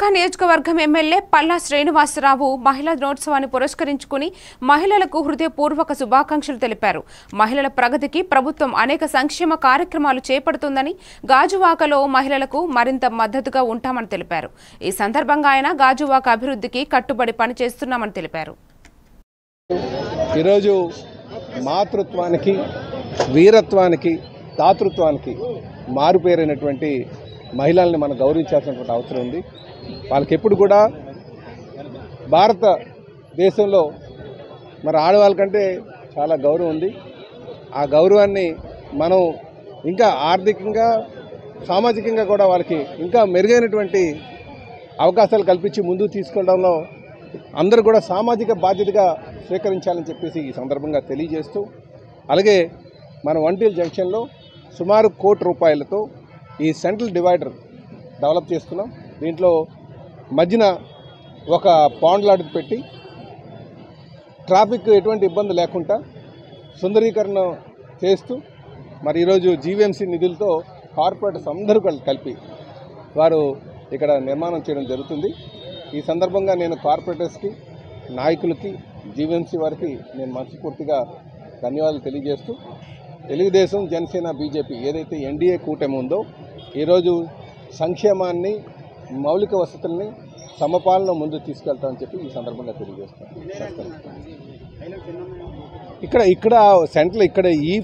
విశాఖ నియోజకవర్గం ఎమ్మెల్యే పల్లా శ్రీనివాసరావు మహిళా దినోత్సవాన్ని పురస్కరించుకుని మహిళలకు హృదయపూర్వక శుభాకాంక్షలు తెలిపారు. మహిళల ప్రగతికి ప్రభుత్వం అనేక సంక్షేమ కార్యక్రమాలు చేపడుతుందని, గాజువాకలో మహిళలకు మరింత మద్దతుగా ఉంటామని తెలిపారు. ఈ సందర్భంగా ఆయన గాజువాక అభివృద్ధికి కట్టుబడి పనిచేస్తున్నామని తెలిపారు. ఈరోజు మాతృత్వానికి, వీరత్వానికి, దాతృత్వానికి మారుపేరైనటువంటి మహిళల్ని మనం గౌరవించాల్సినటువంటి అవసరం ఉంది. వాళ్ళకి ఎప్పుడు కూడా భారతదేశంలో మరి ఆడవాళ్ళ కంటే చాలా గౌరవం ఉంది. ఆ గౌరవాన్ని మనం ఇంకా ఆర్థికంగా, సామాజికంగా కూడా వాళ్ళకి ఇంకా మెరుగైనటువంటి అవకాశాలు కల్పించి ముందుకు తీసుకెళ్లడంలో అందరూ కూడా సామాజిక బాధ్యతగా స్వీకరించాలని చెప్పేసి ఈ సందర్భంగా తెలియజేస్తూ, అలాగే మన వంటిల్ జంక్షన్లో సుమారు ₹1 కోటి ఈ సెంట్రల్ డివైడర్ డెవలప్ చేస్తున్నాం. దీంట్లో మధ్యన ఒక పాండ్ లాంటిది పెట్టి ట్రాఫిక్ ఎటువంటి ఇబ్బంది లేకుండా సుందరీకరణ చేస్తూ మరి ఈరోజు జీవీఎంసీ నిధులతో కార్పొరేటర్స్ అందరూ కలిపి వారు ఇక్కడ నిర్మాణం చేయడం జరుగుతుంది. ఈ సందర్భంగా నేను కార్పొరేటర్స్కి, నాయకులకి, జీవీఎంసీ వారికి నేను మనస్ఫూర్తిగా ధన్యవాదాలు తెలియజేస్తూ, తెలుగుదేశం, జనసేన, బీజేపీ ఏదైతే ఎన్డీఏ కూటమి ఉందో ఈరోజు సంక్షేమాన్ని, మౌలిక వసతుల్ని సమపాలన ముందు తీసుకెళ్తామని చెప్పి ఈ సందర్భంగా తెలియజేస్తాను. ఇక్కడ సెంట్రల్ ఇక్కడ ఈ